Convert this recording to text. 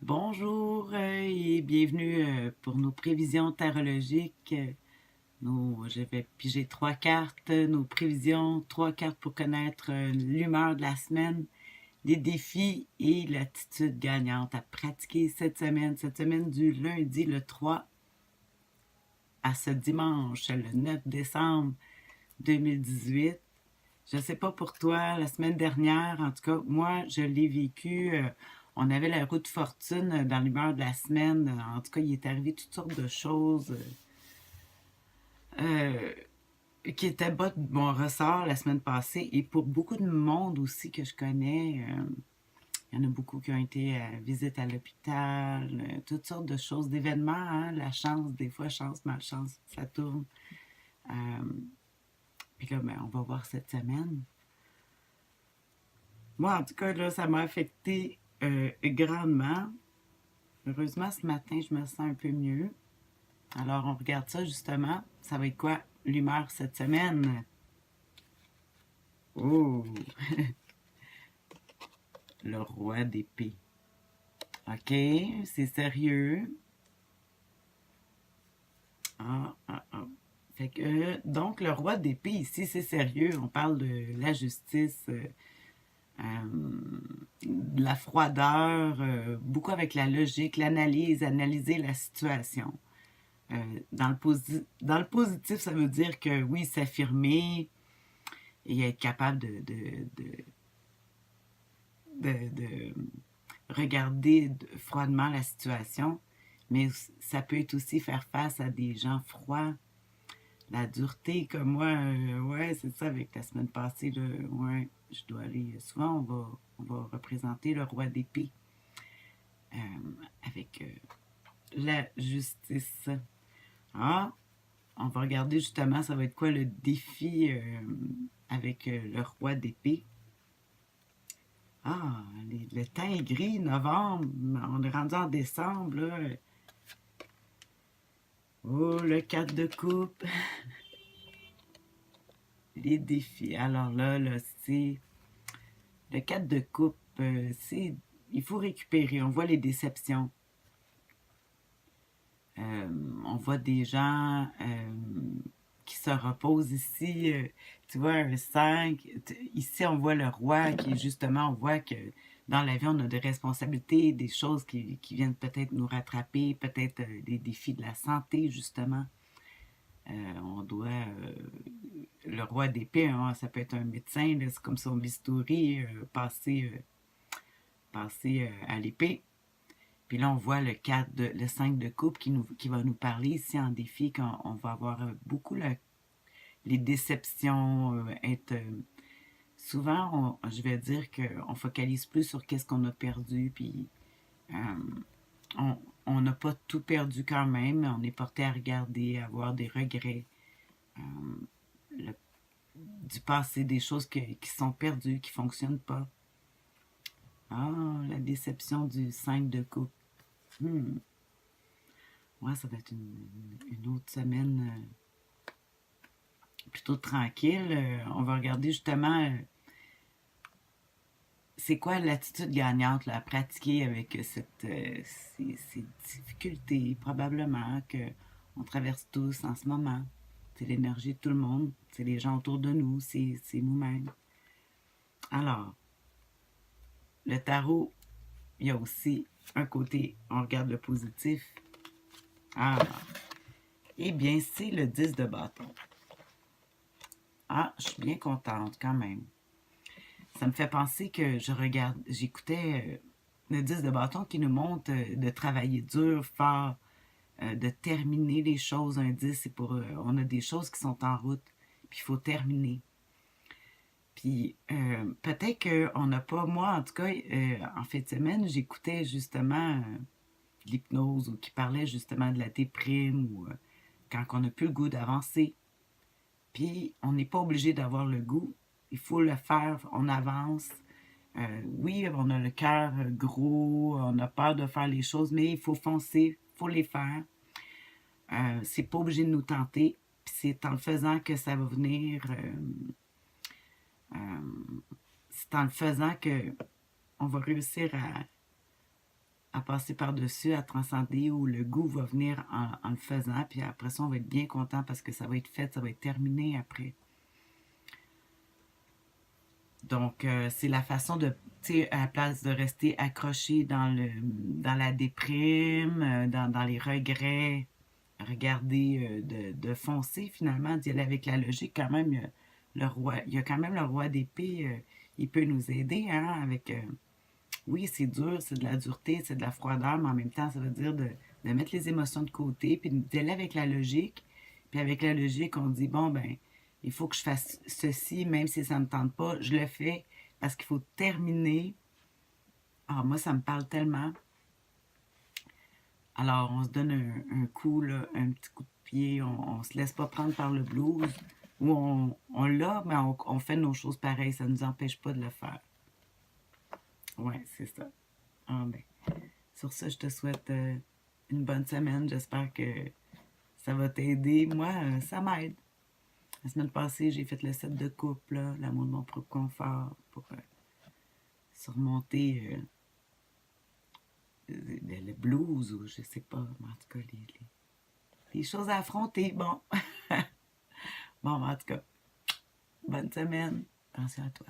Bonjour et bienvenue pour nos prévisions tarologiques. Je vais piger trois cartes, nos prévisions, trois cartes pour connaître l'humeur de la semaine, les défis et l'attitude gagnante à pratiquer cette semaine du lundi le 3 à ce dimanche le 9 décembre 2018. Je ne sais pas pour toi, la semaine dernière, en tout cas, moi, je l'ai vécu. On avait la roue de fortune dans l'humeur de la semaine. En tout cas, il est arrivé toutes sortes de choses euh, qui étaient bas de mon ressort la semaine passée. Et pour beaucoup de monde aussi que je connais, il y en a beaucoup qui ont été à visite à l'hôpital, toutes sortes de choses, d'événements, hein, la chance, des fois, chance, malchance, ça tourne. Euh, Puis là, ben, on va voir cette semaine. Moi, en tout cas, là, ça m'a affecté grandement. Heureusement, ce matin, je me sens un peu mieux. Alors, on regarde ça justement. Ça va être quoi l'humeur cette semaine? Oh, le roi d'épée. OK, c'est sérieux. Fait que, donc, le roi d'épée, ici, c'est sérieux. On parle de la justice, de la froideur, beaucoup avec la logique, l'analyse, analyser la situation. Dans le positif, ça veut dire que oui, s'affirmer et être capable de regarder froidement la situation, mais ça peut être aussi faire face à des gens froids, la dureté, comme moi, ouais, c'est ça avec la semaine passée, là, ouais, je dois aller, souvent on va représenter le roi d'épée euh, avec la justice. Ah, on va regarder justement, ça va être quoi le défi avec le roi d'épée. Ah, le temps est gris, novembre, on est rendu en décembre, là. Oh, le 4 de coupe, les défis. Alors là, c'est le 4 de coupe, c'est il faut récupérer. On voit les déceptions. Euh, on voit des gens qui se reposent ici. Tu vois, un 5. Ici, on voit le roi qui est justement, on voit que dans la vie, on a des responsabilités, des choses qui viennent peut-être nous rattraper, peut-être des défis de la santé, justement. On doit. Le roi d'épée, hein, ça peut être un médecin, c'est comme son bistouri passé à l'épée. Puis là, on voit le 5 de coupe qui va nous parler ici en défi, quand on va avoir beaucoup les déceptions, être souvent, je vais dire qu'on focalise plus sur qu'est-ce qu'on a perdu, puis on n'a pas tout perdu quand même, mais on est porté à regarder, à avoir des regrets le- du passé, des choses qui sont perdues, qui ne fonctionnent pas. Ah, la déception du 5 de coupe. Hmm. Ouais, ça va être une autre semaine plutôt tranquille. On va regarder justement c'est quoi l'attitude gagnante là, à pratiquer avec ces difficultés, probablement, qu'on traverse tous en ce moment. C'est l'énergie de tout le monde, c'est les gens autour de nous, c'est nous-mêmes. Alors, le tarot, il y a aussi un côté, on regarde le positif. Ah, eh bien, c'est le 10 de bâton. Ah, je suis bien contente quand même. Ça me fait penser que j'écoutais le 10 de bâton qui nous montre de travailler dur, fort, de terminer les choses. Un 10, c'est pour. On a des choses qui sont en route, puis il faut terminer. Puis peut-être qu'on n'a pas. Moi, en tout cas, en fin de semaine, j'écoutais justement l'hypnose ou qui parlait justement de la déprime ou quand on n'a plus le goût d'avancer. Puis on n'est pas obligé d'avoir le goût. Il faut le faire, on avance. Oui, on a le cœur gros, on a peur de faire les choses, mais il faut foncer, il faut les faire. C'est pas obligé de nous tenter. Puis c'est en le faisant que ça va venir. C'est en le faisant que on va réussir à passer par-dessus, à transcender, où le goût va venir en le faisant, puis après ça, on va être bien content parce que ça va être fait, ça va être terminé après. Donc, c'est la façon de, tu sais, à la place de rester accroché dans la déprime, dans les regrets, regarder, de foncer finalement, d'y aller avec la logique. Quand même, le roi, il y a quand même le roi d'épée, il peut nous aider, hein, avec, oui, c'est dur, c'est de la dureté, c'est de la froideur, mais en même temps, ça veut dire de mettre les émotions de côté, puis d'aller avec la logique. Puis avec la logique, on dit, bon, ben, il faut que je fasse ceci, même si ça ne me tente pas, je le fais parce qu'il faut terminer. Ah, moi, ça me parle tellement. Alors, on se donne un coup, là, un petit coup de pied, on se laisse pas prendre par le blues, ou on l'a, mais on fait nos choses pareilles, ça ne nous empêche pas de le faire. Ouais, c'est ça. Ah, ben. Sur ça, je te souhaite une bonne semaine. J'espère que ça va t'aider. Moi, ça m'aide. La semaine passée, j'ai fait le set de couple, là, l'amour de mon propre confort, pour surmonter le blues ou je sais pas, mais en tout cas, les choses à affronter. Bon, bon, en tout cas, bonne semaine. Attention à toi.